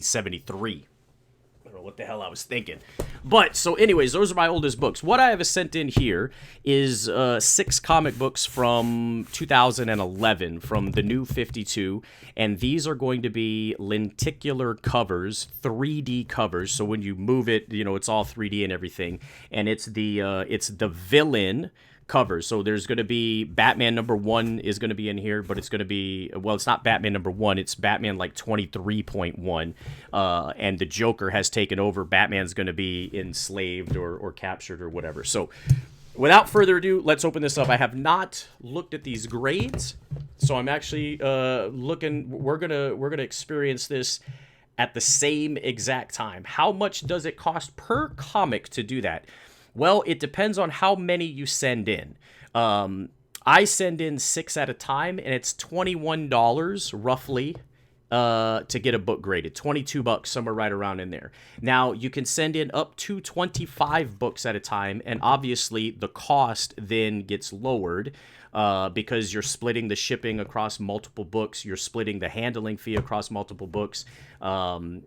73. I don't know what the hell I was thinking. But, so anyways, those are my oldest books. What I have sent in here is 6 comic books from 2011 from the New 52. And these are going to be lenticular covers, 3D covers. So when you move it, you know, it's all 3D and everything. And it's the villain covers. So there's going to be Batman #1 is going to be in here, but it's going to be, well, it's not Batman #1, it's Batman like 23.1, and the Joker has taken over. Batman's going to be enslaved or captured or whatever. So without further ado, let's open this up. I have not looked at these grades, so I'm actually looking. We're gonna experience this at the same exact time. How much does it cost per comic to do that? Well, it depends on how many you send in. I send in 6 at a time, and it's $21 roughly to get a book graded. $22, somewhere right around in there. Now, you can send in up to 25 books at a time, and obviously the cost then gets lowered because you're splitting the shipping across multiple books. You're splitting the handling fee across multiple books. And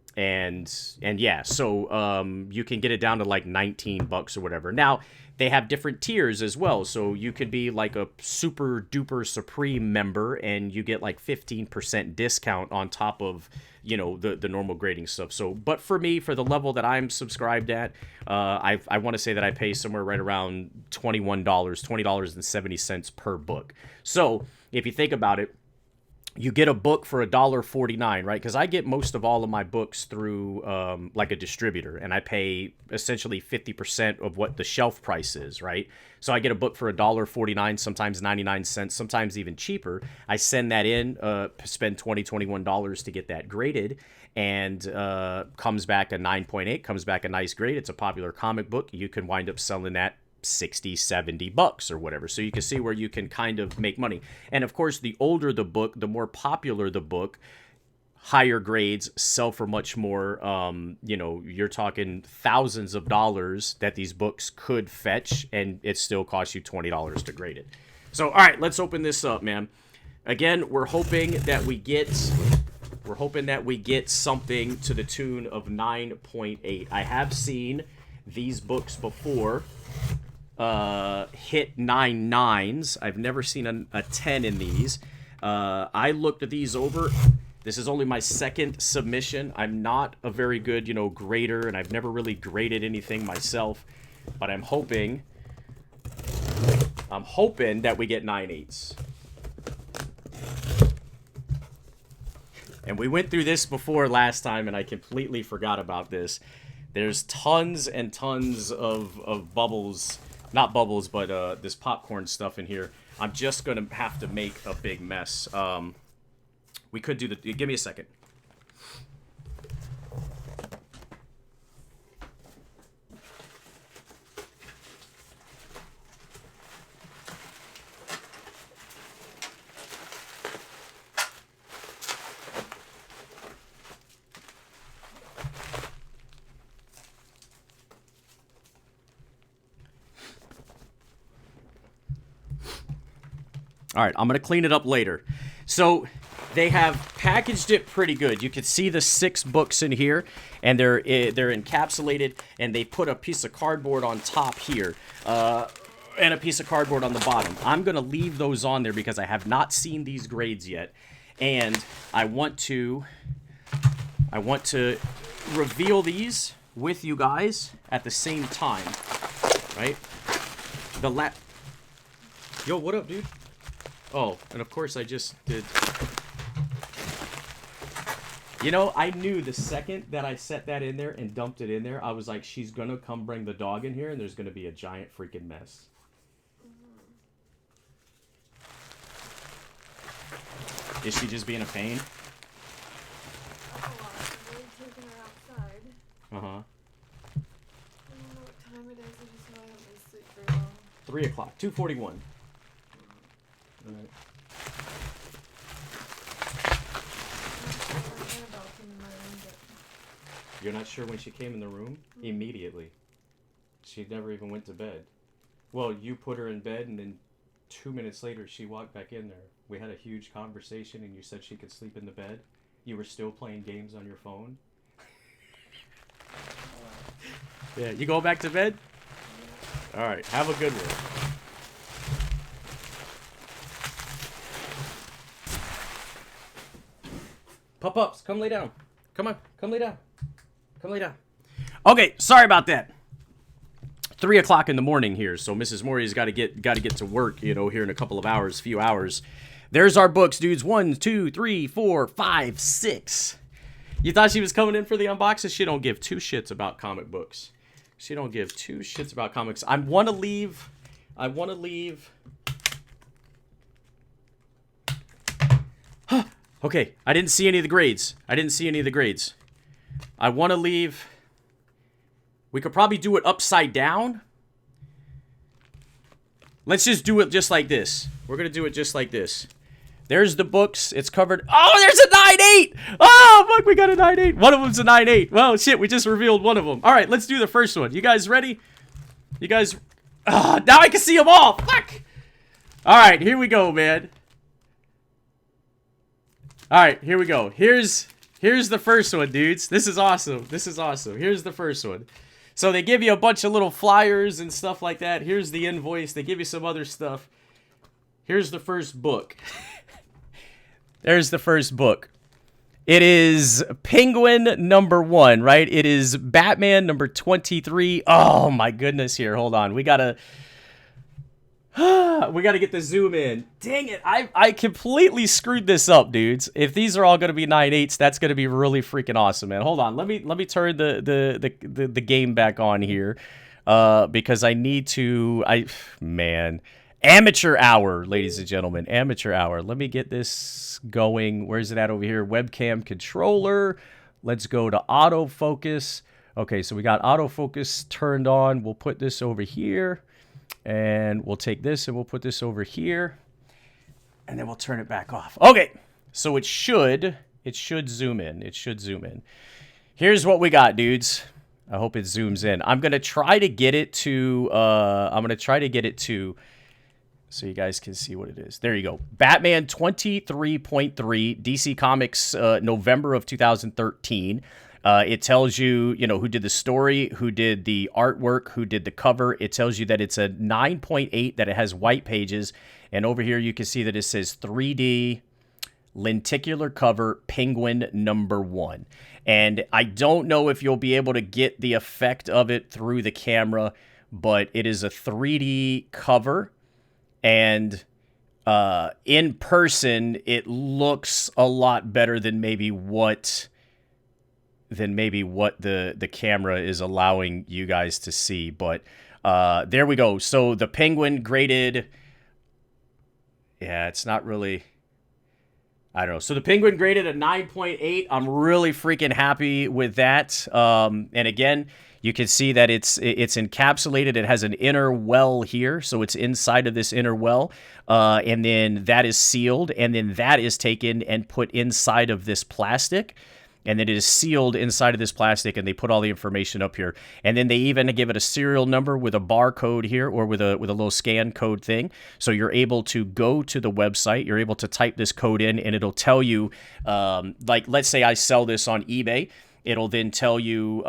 yeah, so you can get it down to like $19 or whatever. Now, they have different tiers as well. So you could be like a super duper supreme member and you get like 15% discount on top of, you know, the normal grading stuff. So, but for me, for the level that I'm subscribed at, I want to say that I pay somewhere right around $21, $20.70 per book. So if you think about it, you get a book for $1.49, right? Because I get most of all of my books through like a distributor, and I pay essentially 50% of what the shelf price is, right? So I get a book for $1.49, sometimes 99 cents, sometimes even cheaper. I send that in, spend $20, $21 to get that graded, and comes back a 9.8, comes back a nice grade. It's a popular comic book. You can wind up selling that 60, $70 or whatever. So you can see where you can kind of make money. And of course, the older the book, the more popular the book, higher grades sell for much more. You know, you're talking thousands of dollars that these books could fetch, and it still costs you $20 to grade it. So, all right, let's open this up, man. Again, we're hoping that we get something to the tune of 9.8. I have seen these books before hit 9 nines. I've never seen a 10 in these. I looked at these over. This is only my second submission. I'm not a very good, you know, grader, and I've never really graded anything myself, but I'm hoping that we get 9.8s. And we went through this before last time, and I completely forgot about this. There's tons and tons of bubbles. Not bubbles, but this popcorn stuff in here. I'm just going to have to make a big mess. We could do the... Give me a second. All right, I'm going to clean it up later. So they have packaged it pretty good. You can see the 6 books in here, and they're encapsulated, and they put a piece of cardboard on top here, and a piece of cardboard on the bottom. I'm going to leave those on there because I have not seen these grades yet, and I want to reveal these with you guys at the same time, right? Yo, what up, dude? Oh, and of course I just did. You know, I knew the second that I set that in there and dumped it in there, I was like, she's gonna come bring the dog in here and there's gonna be a giant freaking mess. Is she just being a pain? Uh-huh. I don't know what time it is, I just know I haven't been asleep very long. 3 o'clock, 2:41. All right. You're not sure when she came in the room? Mm-hmm. Immediately. She never even went to bed. Well, you put her in bed, and then 2 minutes later, she walked back in there. We had a huge conversation, and you said she could sleep in the bed. You were still playing games on your phone. Yeah, you going back to bed? All right, have a good one. Pup-ups, come lay down. Come on, come lay down. Come lay down. Okay, sorry about that. 3 o'clock in the morning here, so Mrs. Maury's got to get to work, you know, here in a couple of hours, few hours. There's our books, dudes. 1, 2, 3, 4, 5, 6. You thought she was coming in for the unboxing? She don't give 2 shits about comic books. She don't give 2 shits about comics. I want to leave. Okay, I didn't see any of the grades. I want to leave. We could probably do it upside down. Let's just do it just like this. We're going to do it just like this. There's the books. It's covered. Oh, there's a 9.8. Oh, fuck, we got a 9.8. One of them's a 9.8. Well, shit, we just revealed one of them. All right, let's do the first one. You guys ready? You guys... now I can see them all. Fuck. All right, here we go, man. All right, here we go. Here's the first one, dudes. This is awesome. Here's the first one. So they give you a bunch of little flyers and stuff like that. Here's the invoice. They give you some other stuff. Here's the first book. There's the first book. It is Penguin #1, right? It is Batman #23. Oh my goodness, here. Hold on. We gotta get the zoom in. Dang it. I completely screwed this up, dudes. If these are all gonna be 9.8s, that's gonna be really freaking awesome, man. Hold on. Let me turn the game back on here. Because I need to man. Amateur hour, ladies and gentlemen. Amateur hour. Let me get this going. Where's it at over here? Webcam controller. Let's go to autofocus. Okay, so we got autofocus turned on. We'll put this over here. And we'll take this and we'll put this over here. And then we'll turn it back off. Okay, so it should zoom in. Here's what we got, dudes. I hope it zooms in. I'm going to try to get it to... so you guys can see what it is. There you go. Batman 23.3, DC Comics, November of 2013. It tells you, who did the story, who did the artwork, who did the cover. It tells you that it's a 9.8, that it has white pages. And over here you can see that it says 3D lenticular cover Penguin #1. And I don't know if you'll be able to get the effect of it through the camera, but it is a 3D cover. And in person, it looks a lot better than maybe what the camera is allowing you guys to see. But there we go. So the Penguin graded... Yeah, it's not really... I don't know. So the Penguin graded a 9.8. I'm really freaking happy with that. And again... You can see that it's encapsulated. It has an inner well here, so it's inside of this inner well. And then that is sealed, and then that is taken and put inside of this plastic. And then it is sealed inside of this plastic, and they put all the information up here. And then they even give it a serial number with a barcode here, or with a little scan code thing. So you're able to go to the website. You're able to type this code in, and it'll tell you, like, let's say I sell this on eBay. It'll then tell you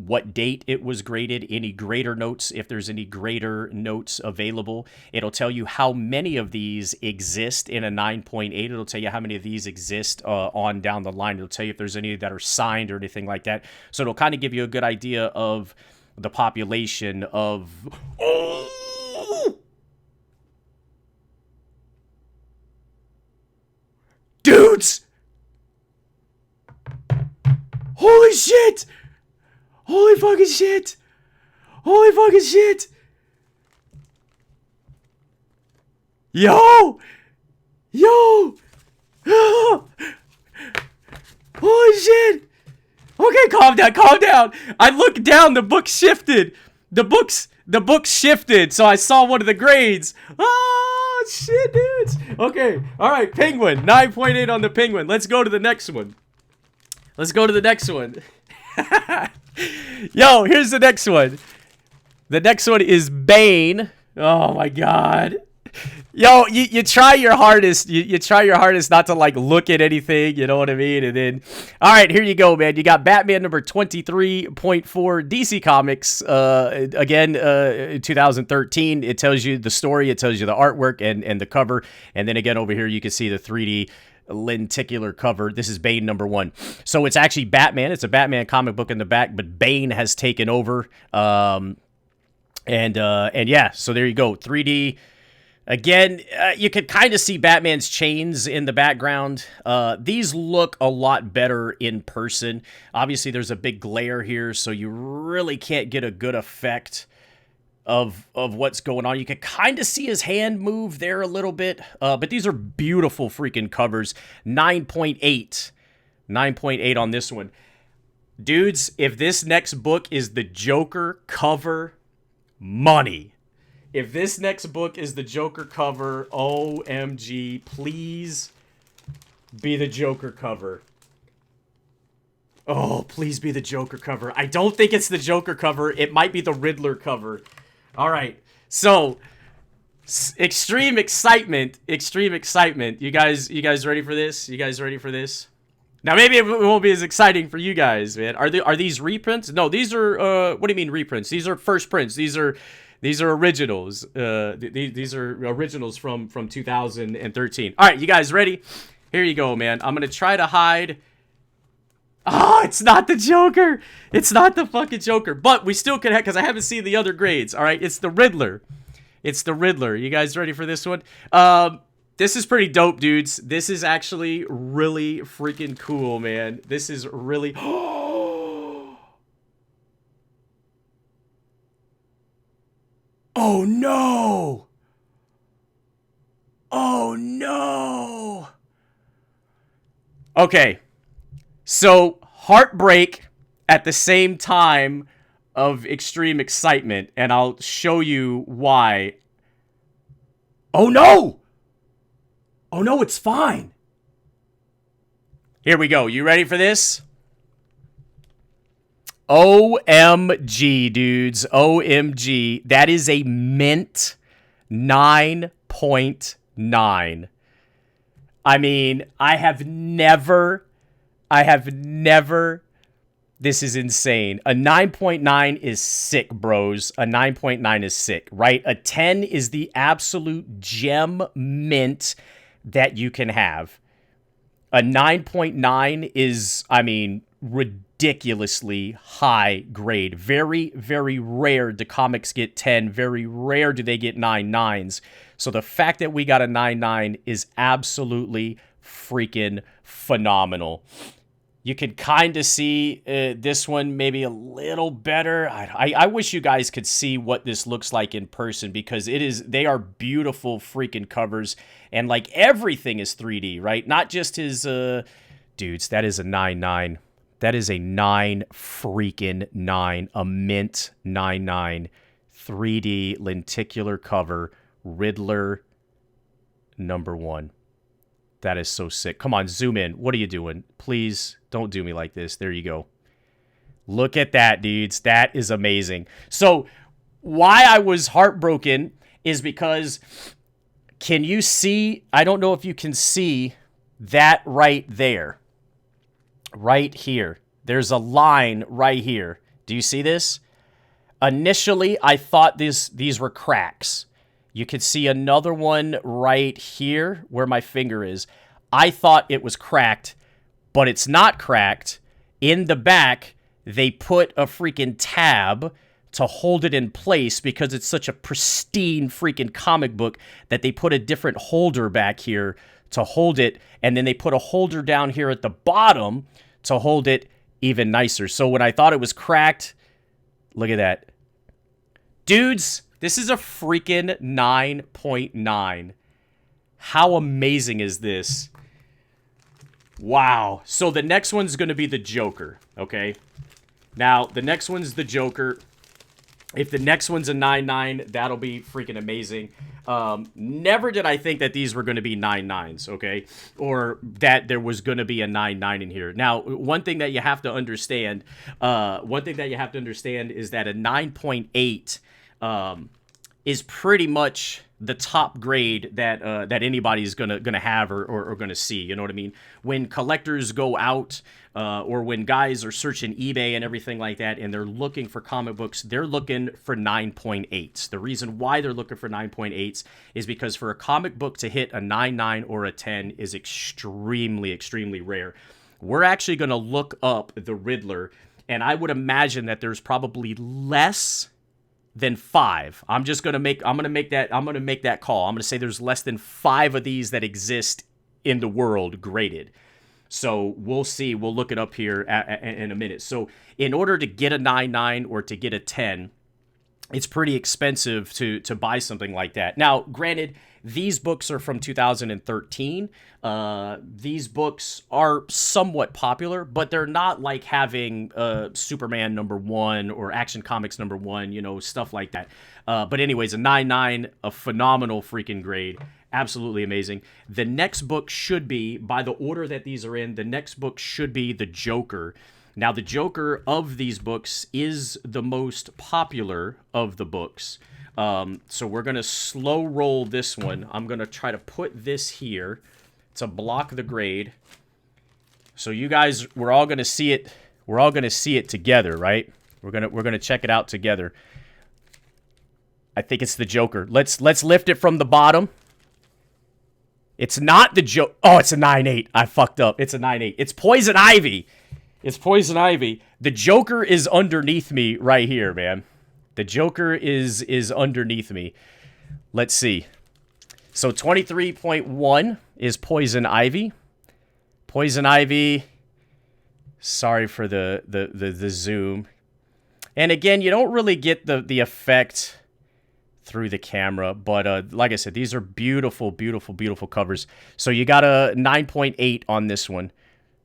what date it was graded, any grader notes, if there's any grader notes available. It'll tell you how many of these exist in a 9.8. It'll tell you how many of these exist on down the line. It'll tell you if there's any that are signed or anything like that. So it'll kind of give you a good idea of the population of... Oh! Dudes! Holy shit! Holy fucking shit! Holy fucking shit! Yo! Yo! Holy shit! Okay, calm down. I looked down, the book shifted. The book shifted, so I saw one of the grades. Oh, shit, dudes. Okay, all right, Penguin. 9.8 on the Penguin. Let's go to the next one. Yo, here's the next one. The next one is Bane. Oh my god. Yo, you try your hardest. You try your hardest not to like look at anything. You know what I mean? And then, all right, here you go, man. You got Batman number 23.4 DC Comics. Again, 2013. It tells you the story. It tells you the artwork and the cover. And then again over here, you can see the 3D lenticular cover. This is Bane number 1. So it's actually Batman. It's a Batman comic book in the back, but Bane has taken over. And yeah, so there you go. 3D. Again, you could kind of see Batman's chains in the background. These look a lot better in person. Obviously, there's a big glare here, so you really can't get a good effect of what's going on. You can kind of see his hand move there a little bit, but these are beautiful freaking covers. 9.8. 9.8 on this one. Dudes, if this next book is the Joker cover, money. If this next book is the Joker cover, OMG, please be the Joker cover. Oh, please be the Joker cover. I don't think it's the Joker cover. It might be the Riddler cover. All right. So, extreme excitement. Extreme excitement. You guys ready for this? You guys ready for this? Now, maybe it won't be as exciting for you guys, man. Are these reprints? No, these are, what do you mean reprints? These are first prints. These are originals. These are originals from 2013. All right, you guys ready? Here you go, man. I'm going to try to hide. Oh, it's not the Joker. It's not the fucking Joker. But we still could have, because I haven't seen the other grades. All right, it's the Riddler. It's the Riddler. You guys ready for this one? This is pretty dope, dudes. This is actually really freaking cool, man. This is really... Oh, no! Oh, no! Okay. So, heartbreak at the same time of extreme excitement, and I'll show you why. Oh, no! Oh, no, it's fine. Here we go. You ready for this? OMG, dudes. OMG. That is a mint 9.9. I mean, I have never, this is insane. A 9.9 is sick, bros. A 9.9 is sick, right? A 10 is the absolute gem mint that you can have. A 9.9 is, I mean, ridiculously high grade. Very, very rare do comics get 10. Very rare do they get 9.9s. So the fact that we got a 9.9 is absolutely freaking phenomenal. You can kind of see this one maybe a little better. I wish you guys could see what this looks like in person, because they are beautiful freaking covers, and like everything is 3D, right? Not just his dudes. That is a 9.9. That is a 9 freaking 9. A mint 9.9 3D lenticular cover, Riddler number 1. That is so sick. Come on, zoom in. What are you doing? Please don't do me like this. There you go. Look at that, dudes. That is amazing. So why I was heartbroken is because, can you see? I don't know if you can see that right there. Right here. There's a line right here. Do you see this? Initially, I thought these were cracks. You could see another one right here where my finger is. I thought it was cracked, but it's not cracked. In the back, they put a freaking tab to hold it in place, because it's such a pristine freaking comic book that they put a different holder back here to hold it, and then they put a holder down here at the bottom to hold it even nicer. So when I thought it was cracked, look at that. Dudes, this is a freaking 9.9. How amazing is this? Wow. So the next one's going to be the Joker, okay? Now, the next one's the Joker. If the next one's a 9.9, that'll be freaking amazing. Never did I think that these were going to be 9.9s, okay? Or that there was going to be a 9.9 in here. Now, one thing that you have to understand, is that a 9.8, is pretty much the top grade that that anybody's gonna have or gonna see. You know what I mean? When collectors go out or when guys are searching eBay and everything like that, and they're looking for comic books, they're looking for 9.8s. The reason why they're looking for 9.8s is because for a comic book to hit a 9.9 or a 10 is extremely rare. We're actually gonna look up the Riddler, and I would imagine that there's probably less than 5. I'm gonna make that call. I'm gonna say there's less than 5 of these that exist in the world graded. So we'll see. We'll look it up here in a minute. So in order to get a 9.9 or to get a 10, it's pretty expensive to buy something like that. Now, granted, these books are from 2013. These books are somewhat popular, but they're not like having Superman #1 or Action Comics #1, you know, stuff like that. But anyways, a 9.9, a phenomenal freaking grade. Absolutely amazing. The next book should be, by the order that these are in, the next book should be The Joker. Now, the Joker of these books is the most popular of the books. So we're going to slow roll this one. I'm going to try to put this here to block the grade. So you guys, we're all going to see it. We're all going to see it together, right? We're going to check it out together. I think it's The Joker. Let's lift it from the bottom. It's not the Joker. Oh, it's a 9.8. I fucked up. It's a 9.8. It's Poison Ivy. It's Poison Ivy. The Joker is underneath me right here, man. The Joker is underneath me. Let's see. So 23.1 is Poison Ivy. Poison Ivy. Sorry for the zoom. And again, you don't really get the effect through the camera, but like I said, these are beautiful covers. So you got a 9.8 on this one.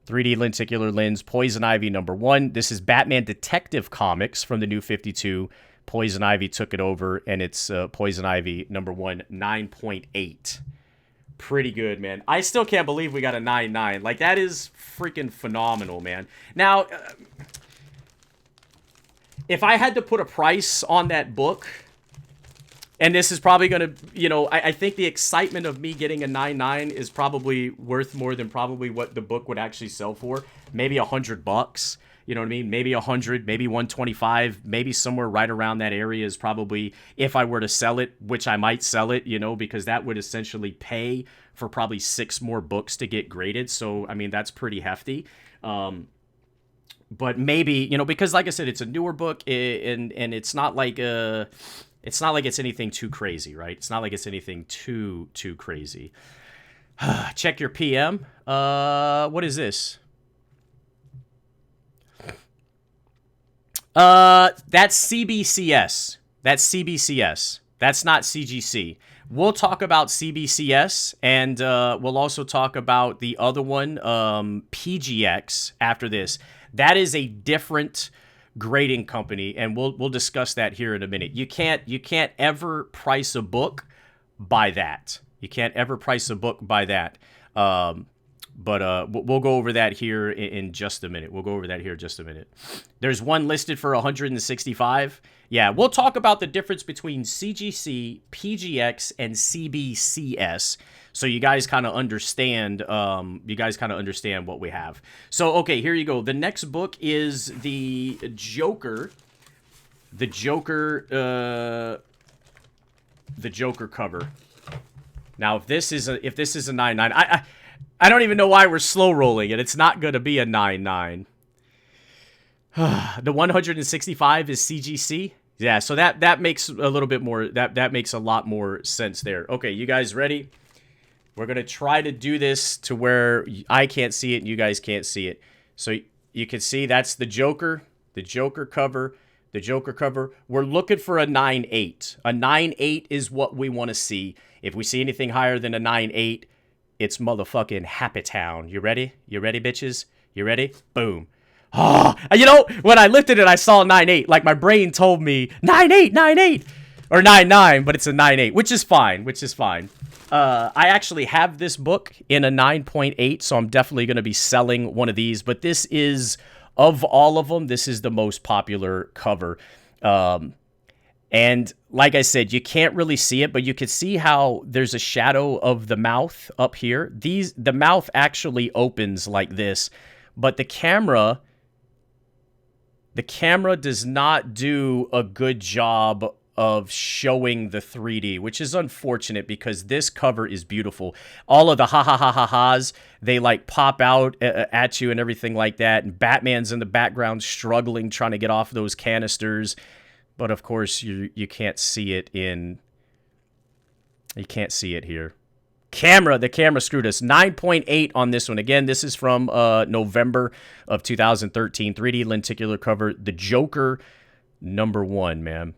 3D lenticular lens, Poison Ivy #1. This is Batman Detective Comics from the New 52. Poison Ivy took it over, and it's Poison Ivy #1, 9.8. Pretty good, man. I still can't believe we got a 9.9. Like, that is freaking phenomenal, man. Now, if I had to put a price on that book, and this is probably going to, you know, I think the excitement of me getting a 9.9 is probably worth more than probably what the book would actually sell for. Maybe $100. You know what I mean? Maybe 100, maybe 125, maybe somewhere right around that area is probably, if I were to sell it, which I might sell it, you know, because that would essentially pay for probably 6 more books to get graded. So, I mean, that's pretty hefty. But maybe, you know, because like I said, it's a newer book, and it's not like it's anything too crazy, right? It's not like it's anything too crazy. Check your PM. What is this? That's CBCS. That's CBCS. That's not CGC. We'll talk about CBCS, and we'll also talk about the other one, PGX, after this. That is a different grading company, and we'll discuss that here in a minute. You can't ever price a book by that. You can't ever price a book by that. But we'll go over that here in just a minute. We'll go over that here in just a minute. There's one listed for 165. Yeah, we'll talk about the difference between CGC, PGX, and CBCS, so you guys kind of understand. What we have. So okay, here you go. The next book is the Joker. The Joker cover. Now, if this is a 9.9, I don't even know why we're slow rolling it. It's not going to be a 9.9. The 165 is CGC. Yeah, so that makes a little bit more, that makes a lot more sense there. Okay, you guys ready? We're going to try to do this to where I can't see it and you guys can't see it. So you can see that's the Joker cover. The Joker cover. We're looking for a 9.8. A 9.8 is what we want to see. If we see anything higher than a 9.8, it's motherfucking Happy Town. You ready? You ready, bitches? You ready? Boom. Oh, you know, when I lifted it, I saw 9.8. Like, my brain told me 9.8, 9.8. Or 9.9, but it's a 9.8, which is fine. I actually have this book in a 9.8, so I'm definitely going to be selling one of these. But this is, of all of them, this is the most popular cover. And like I said, you can't really see it, but you can see how there's a shadow of the mouth up here. The mouth actually opens like this, but the camera does not do a good job of showing the 3D, which is unfortunate because this cover is beautiful. All of the ha ha ha ha ha's, they like pop out at you and everything like that. And Batman's in the background struggling, trying to get off those canisters. But of course, you can't see it in... You can't see it here. The camera screwed us. 9.8 on this one. Again, this is from November of 2013. 3D lenticular cover. The Joker #1, man.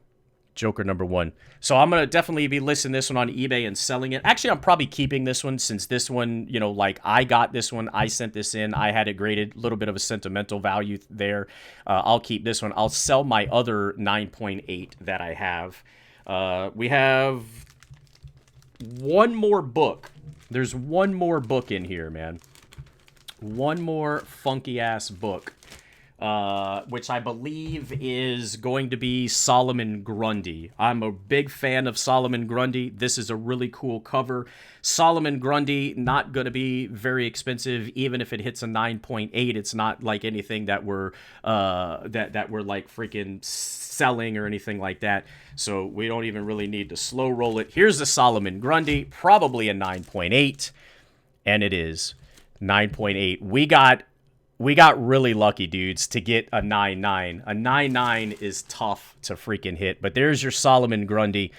Joker #1. So I'm going to definitely be listing this one on eBay and selling it. Actually, I'm probably keeping this one since this one, you know, like I got this one. I sent this in. I had it graded. A little bit of a sentimental value there. I'll keep this one. I'll sell my other 9.8 that I have. We have one more book. There's one more book in here, man. One more funky-ass book. Which I believe is going to be Solomon Grundy. I'm a big fan of Solomon Grundy. This is a really cool cover. Solomon Grundy, not going to be very expensive, even if it hits a 9.8. It's not like anything that we're that we're like freaking selling or anything like that. So we don't even really need to slow roll it. Here's the Solomon Grundy, probably a 9.8, and it is 9.8. We got really lucky, dudes, to get a 9.9. A 9.9 is tough to freaking hit. But there's your Solomon Grundy.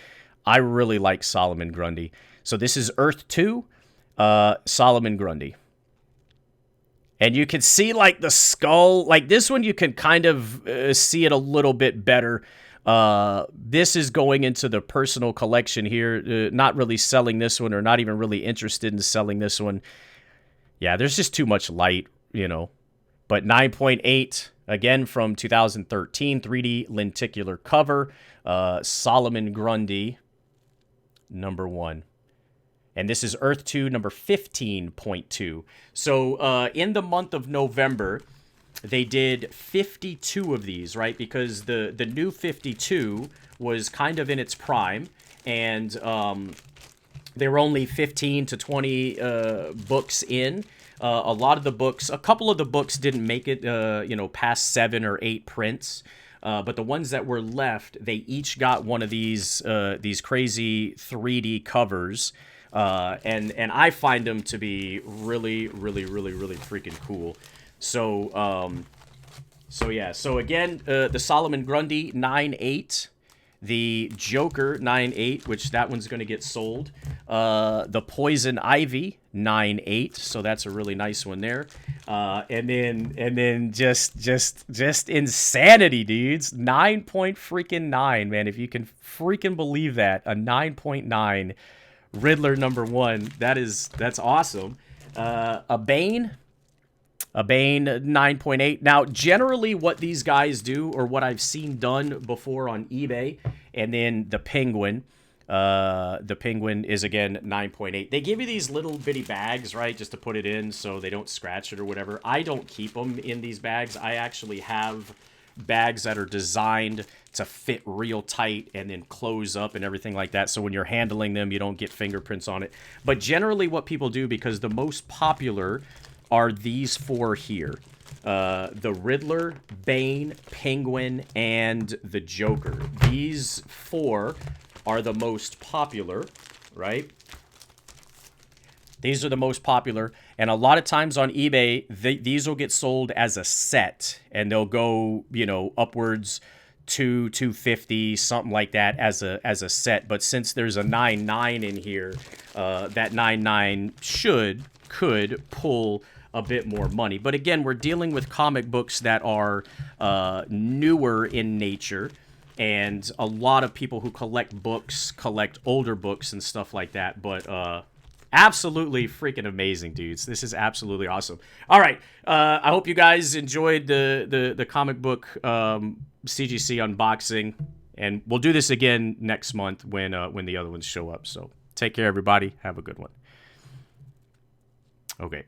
I really like Solomon Grundy. So this is Earth 2, Solomon Grundy. And you can see, like, the skull. Like, this one, you can kind of see it a little bit better. This is going into the personal collection here. Not really selling this one, or not even really interested in selling this one. Yeah, there's just too much light, you know. But 9.8, again, from 2013, 3D lenticular cover, Solomon Grundy, #1. And this is Earth 2, number 15.2. So in the month of November, they did 52 of these, right? Because the new 52 was kind of in its prime, and they were only 15 to 20 books in. A lot of the books, a couple of the books didn't make it, you know, past 7 or 8 prints. But the ones that were left, they each got one of these crazy 3D covers. And I find them to be really, really, really, really freaking cool. So, yeah. So again, the Solomon Grundy 9.8. The Joker 9.8, which that one's going to get sold. The Poison Ivy 9.8, so that's a really nice one there. And then just insanity, dudes. 9.9, man. If you can freaking believe that, a 9.9 Riddler #1. That's awesome. A Bane 9.8. Now, generally what these guys do, or what I've seen done before on eBay, and then the Penguin is, again, 9.8. They give you these little bitty bags, right, just to put it in so they don't scratch it or whatever. I don't keep them in these bags. I actually have bags that are designed to fit real tight and then close up and everything like that, so when you're handling them, you don't get fingerprints on it. But generally what people do, because the most popular are these 4 here. The Riddler, Bane, Penguin, and the Joker. These 4 are the most popular, right? These are the most popular. And a lot of times on eBay, these will get sold as a set. And they'll go, you know, upwards to $250, something like that as a set. But since there's a 9.9 in here, that 9.9 could pull a bit more money. But again, we're dealing with comic books that are newer in nature, and a lot of people who collect books collect older books and stuff like that. But absolutely freaking amazing, dudes. This is absolutely awesome. All right, I hope you guys enjoyed the comic book CGC unboxing, and we'll do this again next month when the other ones show up. So take care, everybody. Have a good one. Okay.